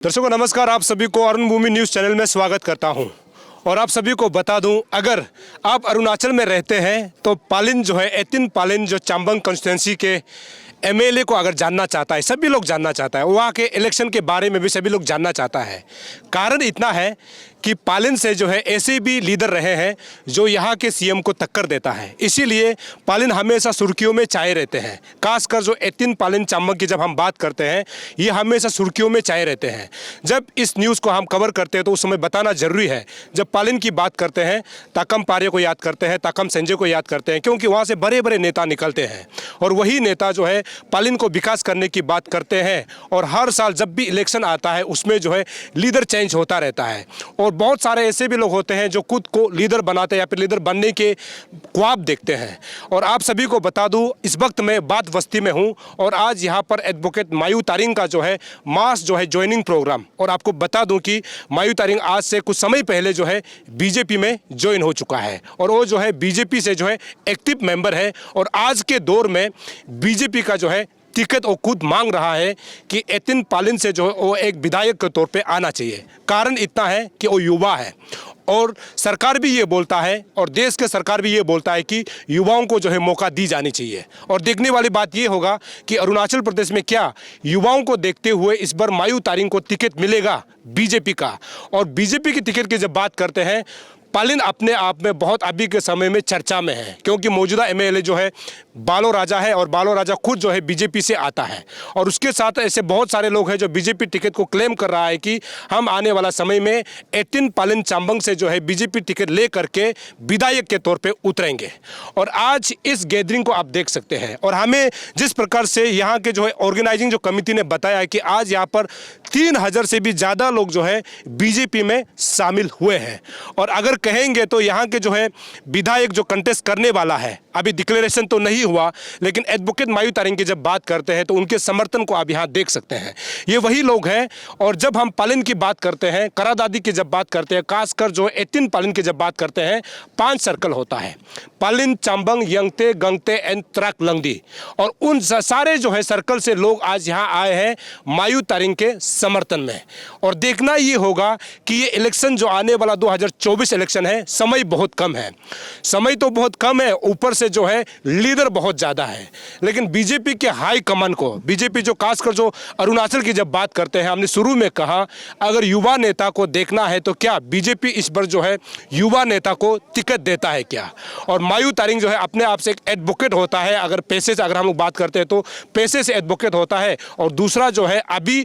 दर्शकों नमस्कार, आप सभी को अरुण भूमि न्यूज़ चैनल में स्वागत करता हूं। और आप सभी को बता दूं, अगर आप अरुणाचल में रहते हैं तो पालिन जो है एतिन पालिन जो चांबंग कॉन्स्टिट्यूंसी के एमएलए को अगर जानना चाहता है, सभी लोग जानना चाहता है, वहाँ के इलेक्शन के बारे में भी सभी लोग जानना चाहता है। कारण इतना है कि पालिन से जो है ऐसे भी लीडर रहे हैं जो यहाँ के सीएम को टक्कर देता है, इसीलिए पालिन हमेशा सुर्खियों में छाए रहते हैं। खासकर जो एतिन पालिन चांबंग की जब हम बात करते हैं, ये हमेशा सुर्खियों में छाए रहते हैं। जब इस न्यूज़ को हम कवर करते हैं तो उस समय बताना जरूरी है। जब पालिन की बात करते हैं, ताकम पारे को याद करते हैं, ताकम संजय को याद करते हैं, क्योंकि वहाँ से बड़े बड़े नेता निकलते हैं और वही नेता जो है पालिन को विकास करने की बात करते हैं। और हर साल जब भी इलेक्शन आता है उसमें जो है लीडर चेंज होता रहता है। और बहुत सारे ऐसे भी लोग होते हैं जो खुद को लीडर बनाते हैं या फिर लीडर बनने के ख्वाब देखते हैं। और आप सभी को बता दूं, इस वक्त मैं बात बस्ती में हूं और आज यहां पर एडवोकेट मायू तारिंग का जो है मास जो है ज्वाइनिंग प्रोग्राम। और आपको बता दूं कि मायू तारिंग आज से कुछ समय पहले जो है बीजेपी में ज्वाइन हो चुका है और वो जो है बीजेपी से जो है एक्टिव मेंबर है। और आज के दौर में बीजेपी का जो है टिकट वो खुद मांग रहा है कि एतिन पालिन से जो है वो एक विधायक के तौर पे आना चाहिए। कारण इतना है कि वो युवा है और सरकार भी ये बोलता है और देश के सरकार भी ये बोलता है कि युवाओं को जो है मौका दी जानी चाहिए। और देखने वाली बात ये होगा कि अरुणाचल प्रदेश में क्या युवाओं को देखते हुए इस बार मायू तारिंग को टिकट मिलेगा बीजेपी का। और बीजेपी की टिकट की जब बात करते हैं, पालिन अपने आप में बहुत अभी के समय में चर्चा में है, क्योंकि मौजूदा एमएलए जो है बालो राजा है और बालो राजा खुद जो है बीजेपी से आता है। और उसके साथ ऐसे बहुत सारे लोग हैं जो बीजेपी टिकट को क्लेम कर रहा है कि हम आने वाला समय में एतिन पालिन चांबंग से जो है बीजेपी टिकट ले करके विधायक के तौर पे उतरेंगे। और आज इस गैदरिंग को आप देख सकते हैं और हमें जिस प्रकार से यहाँ के जो है ऑर्गेनाइजिंग जो कमेटी ने बताया कि आज यहाँ पर 3000 से भी ज़्यादा लोग जो है बीजेपी में शामिल हुए हैं। और अगर कहेंगे तो यहाँ के जो है विधायक जो कंटेस्ट करने वाला है, अभी डिक्लेरेशन तो नहीं हुआ, लेकिन एडवोकेट मायू तारिंग की जब बात करते हैं तो उनके समर्थन को आप यहाँ देख सकते हैं। ये वही लोग हैं। और जब हम पालिन की बात करते हैं, करादादी की जब बात करते हैं, खासकर जो एतिन पालिन की जब बात करते हैं, 5 सर्कल होता है, पालिन, चांबंग, यंगते, गंगते एंड त्रक लंगदी। और उन सारे जो है सर्कल से लोग आज यहाँ आए हैं मायू तारिंग के समर्थन में। और देखना ये होगा कि ये इलेक्शन जो आने वाला 2024 इलेक्शन है, समय बहुत कम है। समय तो बहुत कम है, ऊपर से जो है लीडर बहुत ज़्यादा है। लेकिन बीजेपी के हाई कमान को, बीजेपी जो खासकर जो अरुणाचल की जब बात करते हैं, हमने शुरू में कहा अगर युवा नेता को देखना है तो क्या बीजेपी इस बार जो है युवा नेता को टिकट देता है क्या। और मायू तारिंग जो है अपने आप से एक एडवोकेट होता है, अगर पैसे से अगर हम लोग बात करते हैं तो पैसे से एडवोकेट होता है। और दूसरा जो है अभी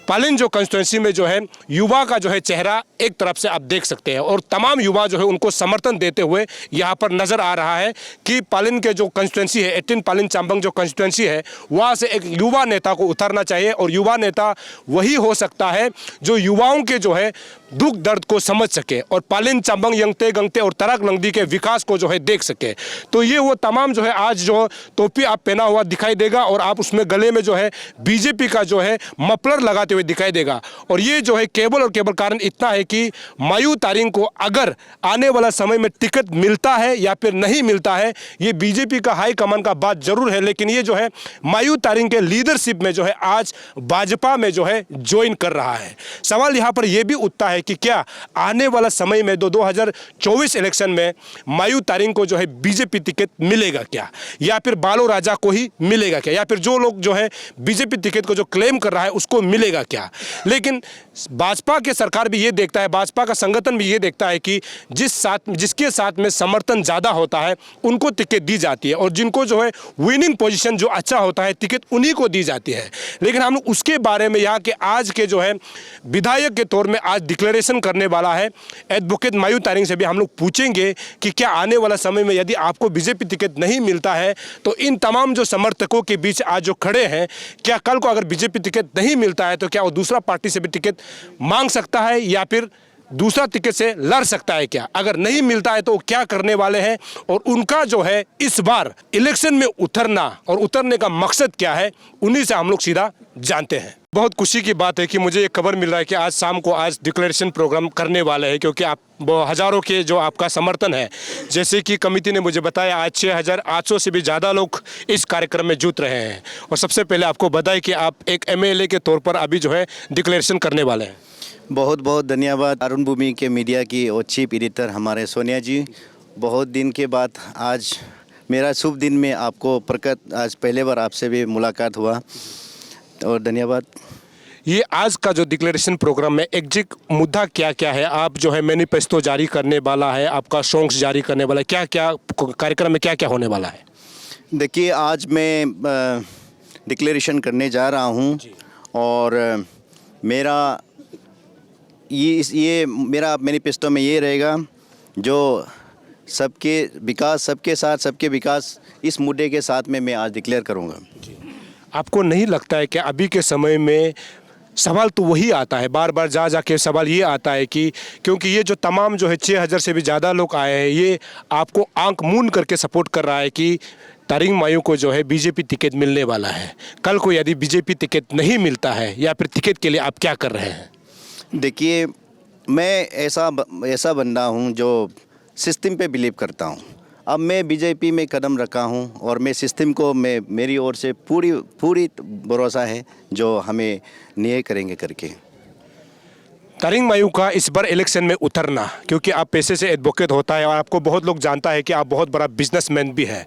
पालिन जो कंस्टिट्यूंसी में जो है युवा का जो है चेहरा एक तरफ से आप देख सकते हैं और तमाम युवा जो है उनको समर्थन देते हुए यहाँ पर नज़र आ रहा है कि पालिन के जो कंस्टिट्यूंसी है, एतिन पालिन चांबंग जो कंस्टिट्यूंसी है, वहाँ से एक युवा नेता को उतारना चाहिए। और युवा नेता वही हो सकता है जो युवाओं के जो है दुख दर्द को समझ सके और पालिन, चांबंग, यंगते, गंगते और तरक लंगदी के विकास को जो है देख सके। तो ये वो तमाम जो है आज जो टोपी आप पहना हुआ दिखाई देगा और आप उसमें गले में जो है बीजेपी का जो है मफलर लगाते हुए दिखाई देगा। और ये जो है केवल और केवल कारण इतना है कि मायू तारिंग को अगर आने वाला समय में टिकट मिलता है या फिर नहीं मिलता है, ये बीजेपी का हाई कमान का बात जरूर है। लेकिन ये जो है मायू तारिंग के लीडरशिप में जो है आज भाजपा में जो है ज्वाइन कर रहा है। सवाल यहाँ पर यह भी उठता है कि क्या आने वाला समय में 2024 इलेक्शन में मायू तारिंग को जो है बीजेपी टिकट मिलेगा क्या, या फिर बालो राजा को ही मिलेगा क्या, या फिर जो लोग जो है बीजेपी टिकट को जो क्लेम कर रहा है उसको मिलेगा क्या। लेकिन भाजपा के सरकार भी ये देखता है, भाजपा का संगठन भी ये देखता है कि जिसके साथ में समर्थन ज़्यादा होता है उनको टिकट दी जाती है और जिनको जो है विनिंग पोजीशन जो अच्छा होता है टिकट उन्हीं को दी जाती है। लेकिन हम लोग उसके बारे में यहाँ के आज के जो है विधायक के तौर में आज डिक्लेरेशन करने वाला है एडवोकेट मायू तारिंग से भी हम लोग पूछेंगे कि क्या आने वाला समय में यदि आपको बीजेपी टिकट नहीं मिलता है तो इन तमाम जो समर्थकों के बीच आज जो खड़े हैं, क्या कल को अगर बीजेपी टिकट नहीं मिलता है तो क्या वो दूसरा पार्टी से भी टिकट मांग सकता है या फिर दूसरा टिकट से लड़ सकता है क्या। अगर नहीं मिलता है तो वो क्या करने वाले हैं और उनका जो है इस बार इलेक्शन में उतरना और उतरने का मकसद क्या है, उन्हीं से हम लोग सीधा जानते हैं। बहुत खुशी की बात है कि मुझे एक खबर मिल रहा है कि आज शाम को आज डिक्लेरेशन प्रोग्राम करने वाले हैं, क्योंकि आप हज़ारों के जो आपका समर्थन है, जैसे कि कमेटी ने मुझे बताया आज 6,800 से भी ज़्यादा लोग इस कार्यक्रम में जुट रहे हैं। और सबसे पहले आपको बधाई कि आप एक MLA के तौर पर अभी जो है डिक्लेरेशन करने वाले हैं। बहुत बहुत धन्यवाद अरुण भूमि के मीडिया की और चीफ एडिटर हमारे सोनिया जी। बहुत दिन के बाद आज मेरा शुभ दिन में आपको प्रकट आज पहले बार आपसे भी मुलाकात हुआ और धन्यवाद। ये आज का जो डिक्लेरेशन प्रोग्राम में एग्जैक्ट मुद्दा क्या क्या है? आप जो है मैनिफेस्टो जारी करने वाला है, आपका सॉन्ग्स जारी करने वाला है, क्या क्या कार्यक्रम में क्या क्या होने वाला है? देखिए, आज मैं डिक्लेरेशन करने जा रहा हूँ और मेरा ये मेरा मैनिफेस्टो में ये रहेगा, जो सबके विकास, सबके साथ सबके विकास, इस मुद्दे के साथ में मैं आज डिक्लेयर करूँगा। आपको नहीं लगता है कि अभी के समय में सवाल तो वही आता है, बार बार जा के सवाल ये आता है कि क्योंकि ये जो तमाम जो है 6,000 से भी ज़्यादा लोग आए हैं, ये आपको आंख मूंद करके सपोर्ट कर रहा है कि तारिंग मायू को जो है बीजेपी टिकट मिलने वाला है। कल को यदि बीजेपी टिकट नहीं मिलता है या फिर टिकट के लिए आप क्या कर रहे हैं? देखिए, मैं ऐसा बंदा हूँ जो सिस्टम पे बिलीव करता हूँ। अब मैं बीजेपी में कदम रखा हूँ और मैं सिस्टम को मेरी ओर से पूरी भरोसा है जो हमें न्याय करेंगे करके। तारिंग मायू का इस बार इलेक्शन में उतरना, क्योंकि आप पैसे से एडवोकेट होता है और आपको बहुत लोग जानता है कि आप बहुत बड़ा बिजनेसमैन भी है।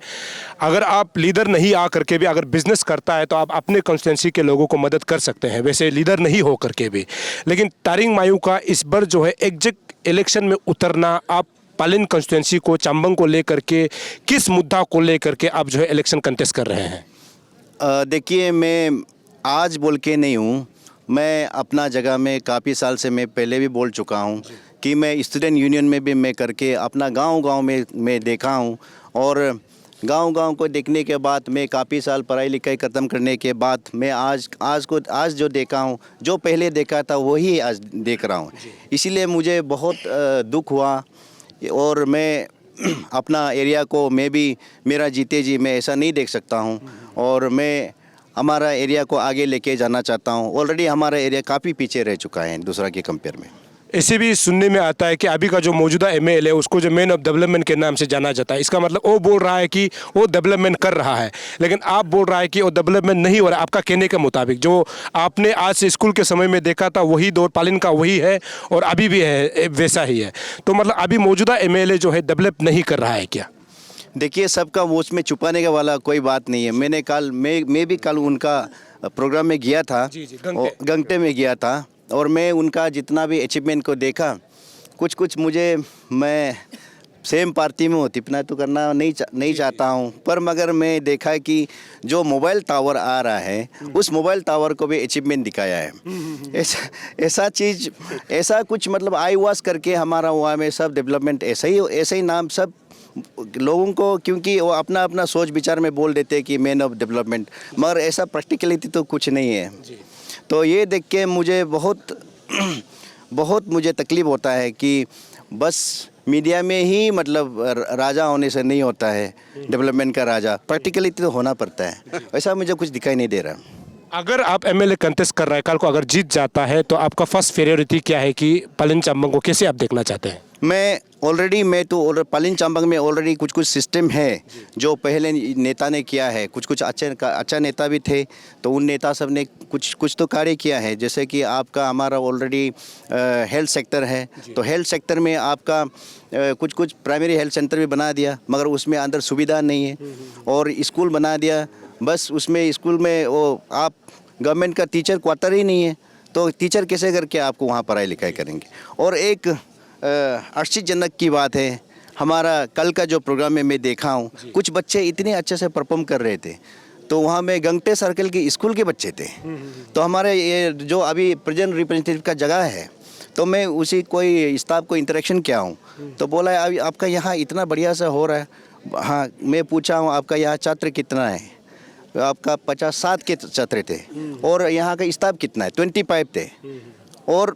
अगर आप लीडर नहीं आ करके भी अगर बिजनेस करता है तो आप अपने कॉन्स्टिट्यूंसी के लोगों को मदद कर सकते हैं, वैसे लीडर नहीं हो करके भी। लेकिन तारिंग मायू का इस बार जो है एग्जैक्ट इलेक्शन में उतरना, आप पालिन कॉन्स्टिट्यूंसी को, चंबंग को लेकर के किस मुद्दा को लेकर के आप जो है इलेक्शन कंटेस्ट कर रहे हैं? देखिए, मैं आज बोल के नहीं हूँ, मैं अपना जगह में काफ़ी साल से मैं पहले भी बोल चुका हूँ कि मैं स्टूडेंट यूनियन में भी मैं करके अपना गांव में मैं देखा हूँ और गांव को देखने के बाद मैं काफ़ी साल पढ़ाई लिखाई ख़त्म करने के बाद मैं आज जो देखा हूँ, जो पहले देखा था वही आज देख रहा हूँ। इसीलिए मुझे बहुत दुख हुआ और मैं अपना एरिया को मेरा जीते जी मैं ऐसा नहीं देख सकता हूँ और मैं हमारा एरिया को आगे लेके जाना चाहता हूँ। ऑलरेडी हमारा एरिया काफ़ी पीछे रह चुका है दूसरा के कंपेयर में। ऐसे भी सुनने में आता है कि अभी का जो मौजूदा MLA है उसको जो मैन ऑफ डेवलपमेंट के नाम से जाना जाता है। इसका मतलब वो बोल रहा है कि वो डेवलपमेंट कर रहा है, लेकिन आप बोल रहा है कि वो डेवलपमेंट नहीं हो रहा है। आपका कहने के मुताबिक जो आपने आज से स्कूल के समय में देखा था वही दौर पालिन का वही है और अभी भी है वैसा ही है, तो मतलब अभी मौजूदा MLA जो है डेवलप नहीं कर रहा है क्या? देखिए, सबका वो उसमें छुपाने का वाला कोई बात नहीं है। मैं भी कल उनका प्रोग्राम में गया था, गंगटे में गया था और मैं उनका जितना भी अचीवमेंट को देखा, कुछ मैं सेम पार्टी में हूँ, तिपना तो करना नहीं चाहता हूँ, पर मगर मैं देखा कि जो मोबाइल टावर आ रहा है उस मोबाइल टावर को भी अचीवमेंट दिखाया है। ऐसा कुछ मतलब आई वास करके हमारा वहाँ में सब डेवलपमेंट ऐसे ही नाम सब लोगों को, क्योंकि वो अपना सोच विचार में बोल देते हैं कि मैन ऑफ डेवलपमेंट, मगर ऐसा प्रैक्टिकलिटी तो कुछ नहीं है। तो ये देख के मुझे बहुत मुझे तकलीफ़ होता है कि बस मीडिया में ही मतलब राजा होने से नहीं होता है डेवलपमेंट का राजा, प्रैक्टिकलिटी तो होना पड़ता है। ऐसा मुझे कुछ दिखाई नहीं दे रहा। अगर आप MLA कंटेस्ट कर रहे हैं, कल को अगर जीत जाता है तो आपका फर्स्ट प्रायोरिटी क्या है कि पालिन चंबंग को कैसे आप देखना चाहते हैं? मैं तो पालिन चंबंग में ऑलरेडी कुछ सिस्टम है जो पहले नेता ने किया है। कुछ अच्छा नेता भी थे, तो उन नेता सब ने कुछ तो कार्य किया है। जैसे कि आपका हमारा ऑलरेडी हेल्थ सेक्टर है, तो हेल्थ सेक्टर में आपका कुछ प्राइमरी हेल्थ सेंटर भी बना दिया, मगर उसमें अंदर सुविधा नहीं है। और स्कूल बना दिया, बस उसमें स्कूल में वो आप गवर्नमेंट का टीचर क्वार्टर ही नहीं है, तो टीचर कैसे करके आपको वहाँ पढ़ाई लिखाई करेंगे। और एक आश्चर्यजनक की बात है, हमारा कल का जो प्रोग्राम में मैं देखा हूँ, कुछ बच्चे इतने अच्छे से परफॉर्म कर रहे थे, तो वहाँ में गंगटे सर्कल की स्कूल के बच्चे थे। तो हमारे ये जो अभी प्रेजेंट रिप्रेजेंटेटिव का जगह है, तो मैं उसी कोई स्टाफ को इंटरेक्शन किया हूँ, तो बोला है अभी आपका यहाँ इतना बढ़िया से हो रहा है। हाँ, मैं पूछा हूँ आपका यहाँ छात्र कितना है, आपका 50-60 के छात्र थे और यहाँ का स्टाफ कितना है, 25 थे और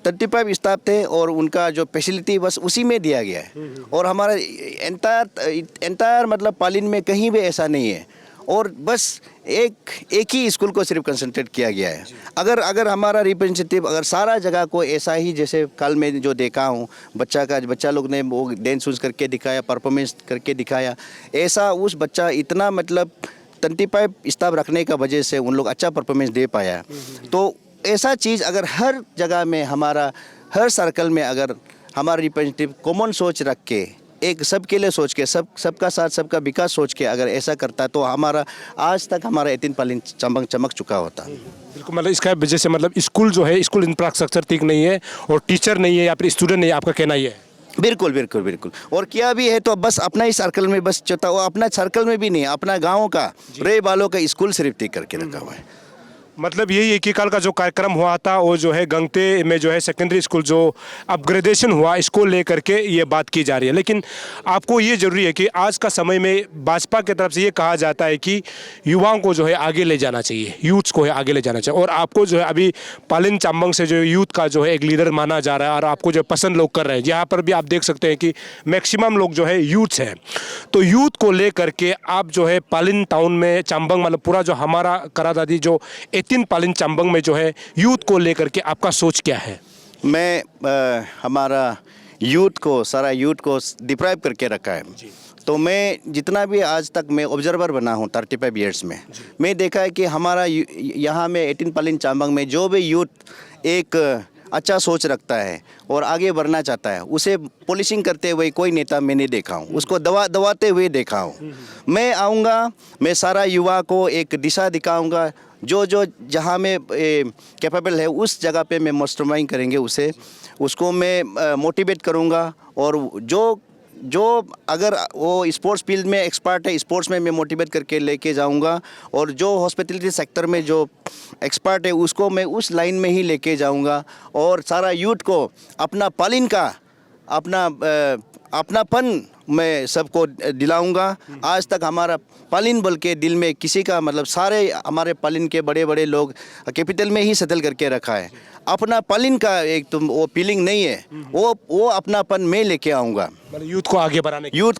35 स्टाफ थे और उनका जो फैसिलिटी बस उसी में दिया गया है। और हमारा एंटायर मतलब पालिन में कहीं भी ऐसा नहीं है। और बस एक ही स्कूल को सिर्फ कंसंट्रेट किया गया है। अगर हमारा रिप्रेजेंटेटिव अगर सारा जगह को ऐसा ही, जैसे कल मैं जो देखा हूँ बच्चा लोग ने वो डांस वूंस करके दिखाया, परफॉर्मेंस करके दिखाया, ऐसा उस बच्चा इतना मतलब 25 स्टाफ रखने का वजह से उन लोग अच्छा परफॉर्मेंस दे पाया। तो ऐसा चीज़ अगर हर जगह में हमारा हर सर्कल में अगर हमारा रिप्रेजेंटेटिव कॉमन सोच रख के एक सबके लिए सोच के सबका साथ सबका विकास सोच के अगर ऐसा करता तो हमारा आज तक हमारा 18 पालिन चंबंग चमक चुका होता। बिल्कुल, मतलब इसका वजह से मतलब स्कूल जो है, स्कूल इंफ्रास्ट्रक्चर ठीक नहीं है और टीचर नहीं है या फिर स्टूडेंट नहीं है, आपका कहना ये है? बिल्कुल। और किया भी है तो बस अपना ही सर्कल में बस चलता, वो अपना सर्कल में भी नहीं, अपना गाँव का रे बालों का स्कूल सिर्फ ठीक करके रखा हुआ है। मतलब यही एक ही काल का जो कार्यक्रम हुआ था वो जो है गंगते में जो है सेकेंडरी स्कूल जो अपग्रेडेशन हुआ, इसको लेकर के ये बात की जा रही है। लेकिन आपको ये ज़रूरी है कि आज का समय में भाजपा की तरफ से ये कहा जाता है कि युवाओं को जो है आगे ले जाना चाहिए, यूथ्स को है आगे ले जाना चाहिए, और आपको जो है अभी पालिन चांबंग से जो यूथ का जो है एक लीडर माना जा रहा है और आपको जो पसंद लोग कर रहे हैं, यहाँ पर भी आप देख सकते हैं कि मैक्सिमम लोग जो है यूथ्स हैं। तो यूथ को लेकर के आप जो है पालिन टाउन में चांबंग मतलब पूरा जो हमारा करा दादी जो 18 पालिन चांबंग में जो है यूथ को लेकर के आपका सोच क्या है? मैं हमारा यूथ को सारा यूथ को डिप्राइव करके रखा है। तो मैं जितना भी आज तक मैं ऑब्जर्वर बना हूँ 35 ईयर्स में, मैं देखा है कि हमारा यहाँ में 18 पालिन चांबंग में जो भी यूथ एक अच्छा सोच रखता है और आगे बढ़ना चाहता है, उसे पॉलिशिंग करते हुए कोई नेता मैं नहीं देखा हूँ, उसको दबाते हुए देखा हूँ। मैं आऊँगा, मैं सारा युवा को एक दिशा दिखाऊँगा, जो जहाँ में कैपेबल है उस जगह पे मैं मास्टरमाइंड करेंगे उसको मैं मोटिवेट करूँगा। और जो अगर वो स्पोर्ट्स फील्ड में एक्सपर्ट है, स्पोर्ट्स में मैं मोटिवेट करके लेके जाऊंगा, और जो हॉस्पिटलिटी सेक्टर में जो एक्सपर्ट है उसको मैं उस लाइन में ही लेके जाऊंगा, और सारा यूथ को अपना पालिन का अपनापन मैं सबको दिलाऊंगा। आज तक हमारा पालिन बोल के दिल में किसी का मतलब सारे हमारे पालिन के बड़े बड़े लोग कैपिटल में ही सेटल करके रखा है, अपना पालिन का एक तुम वो फीलिंग नहीं है, वो अपनापन मैं लेके आऊँगा मतलब यूथ को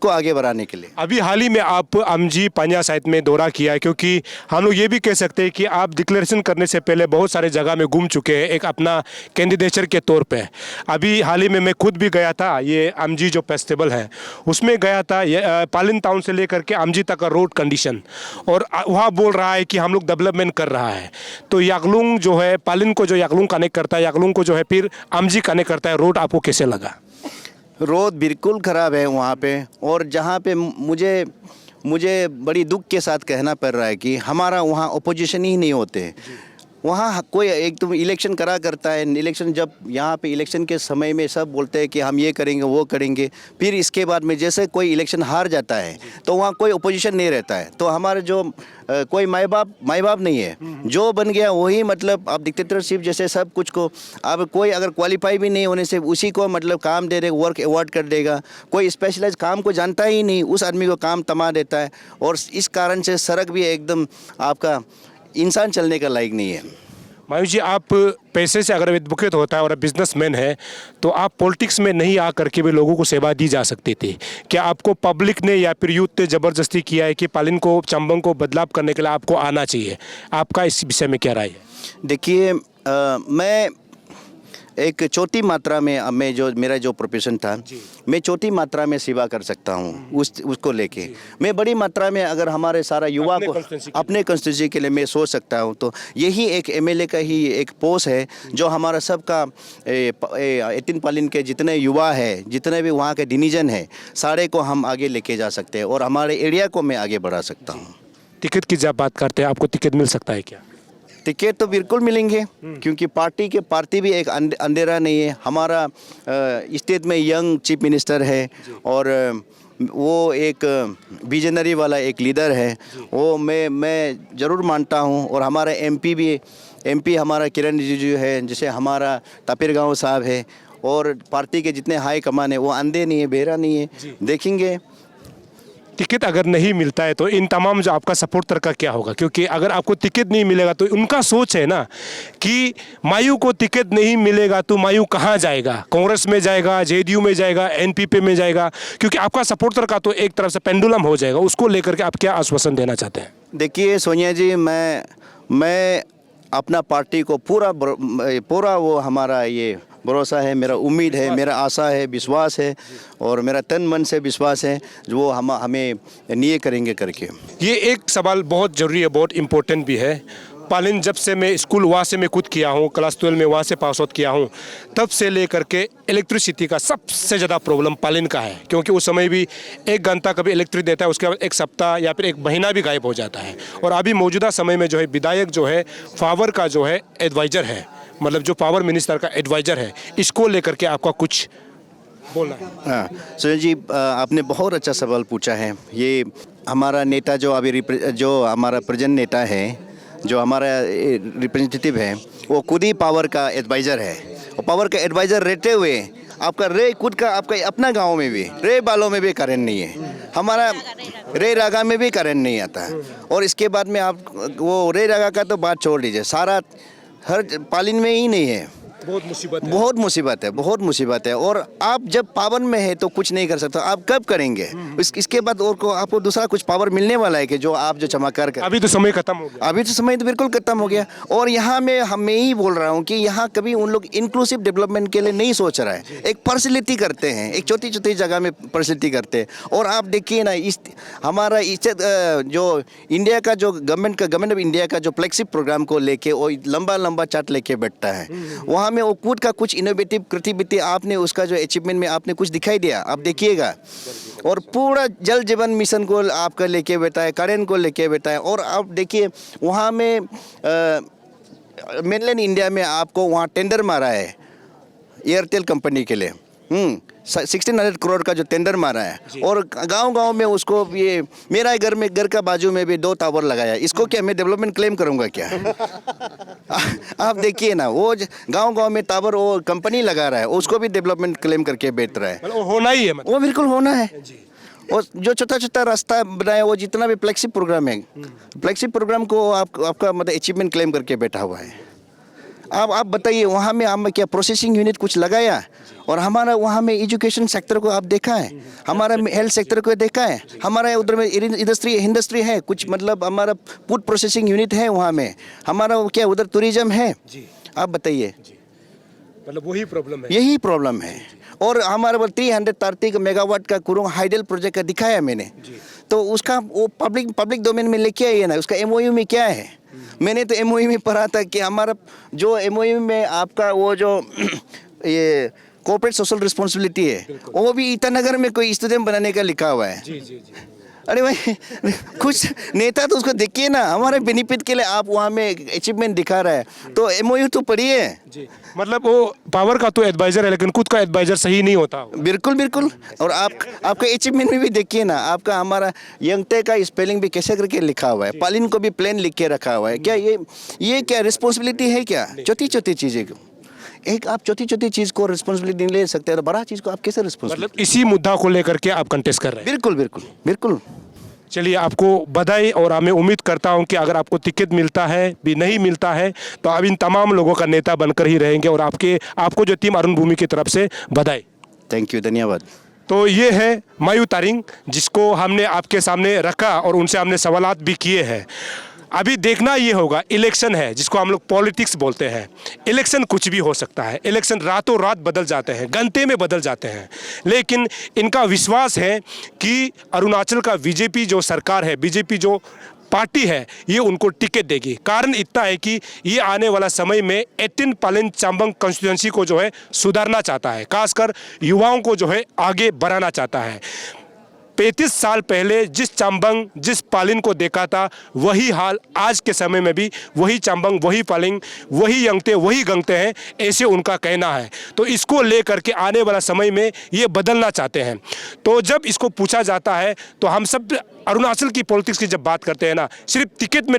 आगे बढ़ाने के लिए। अभी हाल ही में आप अमजी पानिया साइड में दौरा किया है, क्योंकि हम लोग ये भी कह सकते हैं कि आप डिक्लेरेशन करने से पहले बहुत सारे जगह में घूम चुके हैं एक अपना कैंडिडेचर के तौर पे। अभी हाल ही में मैं खुद भी गया था, ये अमजी जो फेस्टिवल है उसमें गया था, ये पालिन टाउन से लेकर के अमजी तक का रोड कंडीशन, और वहाँ बोल रहा है कि हम लोग डेवलपमेंट कर रहा है। तो यागलुंग जो है पालिन को जो यागलुंग कनेक्ट करता है, यागलुंग को जो है फिर अमजी कनेक्ट करता है, रोड आपको कैसे लगा? रोड बिल्कुल ख़राब है वहाँ पे, और जहाँ पे मुझे बड़ी दुख के साथ कहना पड़ रहा है कि हमारा वहाँ ओपोजिशन ही नहीं होते। वहाँ कोई एक तुम इलेक्शन करा करता है, इलेक्शन जब यहाँ पे इलेक्शन के समय में सब बोलते हैं कि हम ये करेंगे वो करेंगे, फिर इसके बाद में जैसे कोई इलेक्शन हार जाता है तो वहाँ कोई ओपोजिशन नहीं रहता है। तो हमारे जो कोई माई बाप नहीं है, जो बन गया वही मतलब अब डिक्टेटरशिप जैसे सब कुछ को, अब कोई अगर क्वालिफाई भी नहीं होने से उसी को मतलब काम दे देगा, वर्क अवार्ड कर देगा, कोई स्पेशलाइज काम को जानता ही नहीं उस आदमी को काम तमा देता है, और इस कारण से सड़क भी एकदम आपका इंसान चलने का लायक नहीं है। मायूष जी, आप पैसे से अगर एडवोकेट होता है और बिजनेसमैन है तो आप पॉलिटिक्स में नहीं आ करके भी लोगों को सेवा दी जा सकती थी। क्या आपको पब्लिक ने या फिर यूथ ने ज़बरदस्ती किया है कि पालिन को चांबंग को बदलाव करने के लिए आपको आना चाहिए? आपका इस विषय में क्या राय है? देखिए, मैं एक छोटी मात्रा में मेरा जो प्रोफेशन था, मैं छोटी मात्रा में सेवा कर सकता हूँ उसको लेके। मैं बड़ी मात्रा में अगर हमारे सारा युवा को अपने कंस्टिट्यूंसी के लिए मैं सोच सकता हूँ, तो यही एक एमएलए का ही एक पोस्ट है जो हमारा सबका 18 पालिन के जितने युवा है, जितने भी वहाँ के डिवीजन है, सारे को हम आगे लेके जा सकते हैं और हमारे एरिया को मैं आगे बढ़ा सकता हूँ। टिकट की जब बात करते हैं, आपको टिकट मिल सकता है क्या? टिकट तो बिल्कुल मिलेंगे, क्योंकि पार्टी भी एक अंधेरा नहीं है। हमारा स्टेट में यंग चीफ मिनिस्टर है और वो एक विजनरी वाला एक लीडर है, वो मैं ज़रूर मानता हूँ। और हमारा एमपी हमारा किरण रिजिजू है, जैसे हमारा तापिर गाँव साहब है, और पार्टी के जितने हाई कमान है वो अंधे नहीं है, बहरा नहीं है। देखेंगे टिकट अगर नहीं मिलता है तो इन तमाम जो आपका सपोर्टर का क्या होगा? क्योंकि अगर आपको टिकट नहीं मिलेगा तो उनका सोच है ना कि मायू को टिकट नहीं मिलेगा तो मायू कहाँ जाएगा? कांग्रेस में जाएगा, जेडीयू में जाएगा, एनपीपी में जाएगा? क्योंकि आपका सपोर्टर का तो एक तरफ से पेंडुलम हो जाएगा। उसको लेकर के आप क्या आश्वासन देना चाहते हैं? देखिए सोनिया जी, मैं अपना पार्टी को पूरा वो हमारा ये भरोसा है, मेरा उम्मीद है, मेरा आशा है, विश्वास है और मेरा तन मन से विश्वास है जो वो हमें नहीं करेंगे करके। ये एक सवाल बहुत ज़रूरी है, बहुत इम्पोर्टेंट भी है। पालिन जब से मैं स्कूल वहाँ से मैं खुद किया हूँ, क्लास 12 में वहाँ से पास आउट किया हूँ, तब से लेकर के इलेक्ट्रिसिटी का सबसे ज़्यादा प्रॉब्लम पालिन का है। क्योंकि उस समय भी 1 घंटा कभी इलेक्ट्रिक देता है, उसके बाद 1 सप्ताह या फिर 1 महीना भी गायब हो जाता है। और अभी मौजूदा समय में जो है विधायक जो है पावर का जो है एडवाइज़र है, मतलब जो पावर मिनिस्टर का एडवाइज़र है, इसको लेकर के आपका कुछ बोलना है? हाँ सुनील जी, आपने बहुत अच्छा सवाल पूछा है। ये हमारा नेता जो अभी जो हमारा प्रेजेंट नेता है, जो हमारा रिप्रेजेंटेटिव है, वो खुद ही पावर का एडवाइज़र है। और पावर का एडवाइज़र रहते हुए आपका खुद का आपका अपना गांव में भी बालों में भी करंट नहीं है, हमारा रागा में भी करंट नहीं आता। और इसके बाद में आप वो रागा का तो बात छोड़ दीजिए, सारा हर पालिन में ही नहीं है। बहुत मुसीबत है, बहुत मुसीबत है। और आप जब पावर में है तो कुछ नहीं कर सकते, आप कब करेंगे? इसके बाद और को आपको दूसरा कुछ पावर मिलने वाला है कि जो आप जो चमत्कार कर। अभी तो समय खत्म हो गया। अभी तो समय तो बिल्कुल खत्म हो गया। और यहाँ मैं ही बोल रहा हूँ कि यहाँ कभी उन लोग इंक्लूसिव डेवलपमेंट के लिए नहीं सोच रहा है। एक फैसिलिटी करते हैं, एक छोटी छोटी जगह में फैसिलिटी करते हैं। और आप देखिए ना, इस हमारा जो इंडिया का जो गवर्नमेंट ऑफ इंडिया का जो फ्लैगशिप प्रोग्राम को लेके वो लंबा चार्ट लेके बैठता है। वहाँ में वो खुद का कुछ इनोवेटिव क्रिएटिविटी आपने उसका जो अचीवमेंट में आपने कुछ दिखाई दिया, आप देखिएगा। और पूरा जल जीवन मिशन को आपका लेके बैठा है, करेंट को लेके बैठा है। और आप देखिए वहाँ में मेनलैंड इंडिया में आपको वहाँ टेंडर मारा है एयरटेल कंपनी के लिए। 1600 करोड़ का जो टेंडर मारा है। और गांव में उसको ये मेरा घर का बाजू में भी 2 टावर लगाया। इसको क्या मैं डेवलपमेंट क्लेम करूंगा क्या? आप देखिए ना, वो गांव में टावर वो कंपनी लगा रहा है, उसको भी डेवलपमेंट क्लेम करके बैठ रहा है। मतलब होना ही है, वो बिल्कुल होना है। और जो छोटा रास्ता बनाया, वो जितना भी फ्लैगशिप प्रोग्राम है, फ्लैगशिप प्रोग्राम को आपका मतलब अचीवमेंट क्लेम करके बैठा हुआ है। आप बताइए, वहाँ में हम क्या प्रोसेसिंग यूनिट कुछ लगाया? और हमारा वहाँ में एजुकेशन सेक्टर को आप देखा है, हमारा हेल्थ सेक्टर को देखा है, हमारा उधर में इंडस्ट्री है कुछ, मतलब हमारा फूड प्रोसेसिंग यूनिट है वहाँ में, हमारा क्या उधर टूरिज्म है? आप बताइए, मतलब वही प्रॉब्लम है, यही प्रॉब्लम है। और हमारा 330 मेगावाट का कुरुंग हाइडल प्रोजेक्ट का दिखाया मैंने, तो उसका वो पब्लिक डोमेन में लेके आइए ना, उसका MOU में क्या है? मैंने तो MOU में पढ़ा था कि हमारा जो MOU में आपका वो जो ये कॉर्पोरेट सोशल रिस्पॉन्सिबिलिटी है, वो भी ईटानगर में कोई स्टूडेंट बनाने का लिखा हुआ है। अरे भाई, कुछ नेता तो उसको देखिए ना, हमारे बेनिफिट के लिए आप वहाँ में अचीवमेंट दिखा रहा है, तो MOU तो पढ़िए। मतलब वो पावर का तो एडवाइजर है, लेकिन खुद का एडवाइजर सही नहीं होता। बिल्कुल। और आपका अचीवमेंट में भी देखिए ना, आपका हमारा यंगते का स्पेलिंग भी कैसे करके लिखा हुआ है, पालिन को भी प्लेन लिख के रखा हुआ है। क्या ये क्या रिस्पॉन्सिबिलिटी है क्या? छोटी चीज़ें को एक आप छोटी चीज़ को रिस्पॉन्सिबिलिटी नहीं ले सकते, और बड़ा चीज़ को आप कैसे रिस्पॉन्सिबिलिटी? मतलब इसी मुद्दा को लेकर के आप कंटेस्ट कर रहे हैं? बिल्कुल। चलिए, आपको बधाई। और मैं उम्मीद करता हूं कि अगर आपको टिकट मिलता है भी नहीं मिलता है, तो आप इन तमाम लोगों का नेता बनकर ही रहेंगे। और आपको जो टीम अरुण भूमि की तरफ से बधाई। थैंक यू, धन्यवाद। तो ये है मायू तारिंग, जिसको हमने आपके सामने रखा और उनसे हमने सवालात भी किए हैं। अभी देखना ये होगा, इलेक्शन है जिसको हम लोग पॉलिटिक्स बोलते हैं। इलेक्शन कुछ भी हो सकता है, इलेक्शन रातों रात बदल जाते हैं, घंटे में बदल जाते हैं। लेकिन इनका विश्वास है कि अरुणाचल का बीजेपी जो सरकार है, बीजेपी जो पार्टी है, ये उनको टिकट देगी। कारण इतना है कि ये आने वाला समय में 18 पालिन चांबंग कॉन्स्टिट्यूंसी को जो है सुधारना चाहता है, खासकर युवाओं को जो है आगे बढ़ाना चाहता है। 35 साल पहले जिस चांबंग जिस पालिन को देखा था, वही हाल आज के समय में भी वही चांबंग, वही पालिन, वही यंगते, वही गंगते हैं, ऐसे उनका कहना है। तो इसको लेकर के आने वाला समय में ये बदलना चाहते हैं। तो जब इसको पूछा जाता है, तो हम सब अरुणाचल की पॉलिटिक्स की जब बात करते हैं ना, सिर्फ टिकट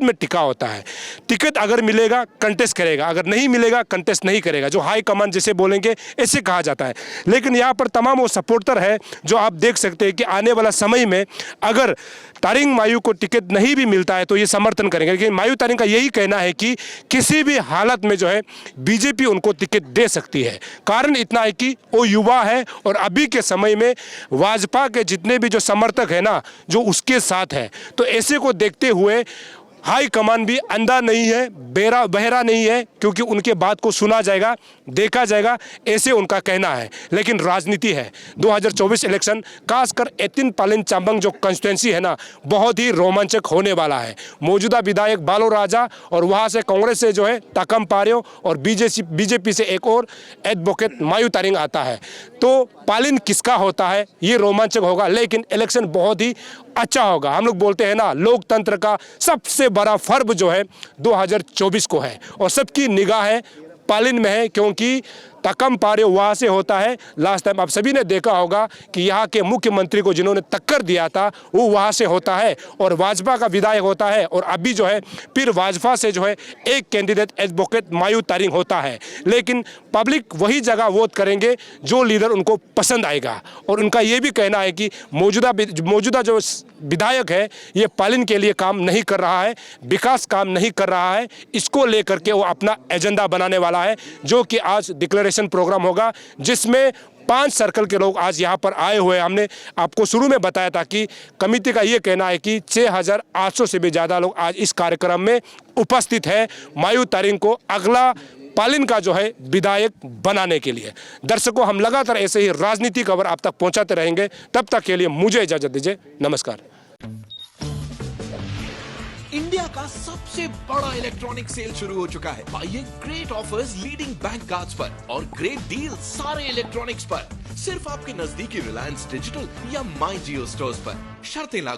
में टिका होता है। टिकट अगर मिलेगा कंटेस्ट करेगा, अगर नहीं मिलेगा कंटेस्ट नहीं करेगा, जो हाई कमान जैसे बोलेंगे ऐसे कहा जाता है। लेकिन यहाँ पर तमाम वो सपोर्टर है जो आप देख सकते हैं कि आने वाला समय में अगर तारिंग मायू को टिकट नहीं भी मिलता है तो ये समर्थन करेंगे। लेकिन मायू तारिंग का यही कहना है कि किसी भी हालत में जो है बीजेपी उनको टिकट दे सकती है। कारण इतना है कि वो युवा है और अभी के समय में भाजपा के जितने भी जो समर्थक समर्थक है ना जो उसके साथ है। तो ऐसे को देखते हुए हाई कमान भी अंधा नहीं है, बहरा नहीं है, क्योंकि उनके बात को सुना जाएगा, देखा जाएगा, ऐसे उनका कहना है। लेकिन राजनीति है, 2024 इलेक्शन खासकर एतिन पालिन चांबंग जो कंस्टिट्यूंसी है ना, बहुत ही रोमांचक होने वाला है। मौजूदा विधायक बालो राजा और वहाँ से कांग्रेस से जो है ताकम पार्यो और बीजेपी से एक और एडवोकेट मायू तारिंग आता है। तो पालिन किसका होता है ये रोमांचक होगा, लेकिन इलेक्शन बहुत ही अच्छा होगा। हम लोग बोलते हैं ना, लोकतंत्र का सबसे बड़ा पर्व जो है 2024 को है और सबकी निगाह है पालिन में है, क्योंकि तकम पार्यो वहाँ से होता है। लास्ट टाइम आप सभी ने देखा होगा कि यहाँ के मुख्यमंत्री को जिन्होंने टक्कर दिया था वो वहाँ से होता है और भाजपा का विधायक होता है। और अभी जो है फिर भाजपा से जो है एक कैंडिडेट एडवोकेट मायू तारिंग होता है। लेकिन पब्लिक वही जगह वोट करेंगे जो लीडर उनको पसंद आएगा। और उनका ये भी कहना है कि मौजूदा जो विधायक है ये पालिन के लिए काम नहीं कर रहा है, विकास काम नहीं कर रहा है, इसको लेकर के वो अपना एजेंडा बनाने वाला है, जो कि आज डिक्लेरेशन प्रोग्राम होगा जिसमें 5 सर्कल के लोग आज यहाँ पर आए हुए हैं। हमने आपको शुरू में बताया था कि कमेटी का ये कहना है कि 6800 से भी ज़्यादा लोग आज इस कार्यक्रम में उपस्थित है मायू तारिंग को अगला पालिन का जो है विधायक बनाने के लिए। दर्शकों, हम लगातार ऐसे ही राजनीति खबर आप तक पहुंचाते रहेंगे। तब तक के लिए मुझे इजाजत दीजिए, नमस्कार। इंडिया का सबसे बड़ा इलेक्ट्रॉनिक सेल शुरू हो चुका है। पाइए great offers leading bank cards पर और ग्रेट डील सारे इलेक्ट्रॉनिक्स पर, सिर्फ आपके नजदीकी रिलायंस डिजिटल या माई जियो स्टोर्स पर। शर्तें लागू।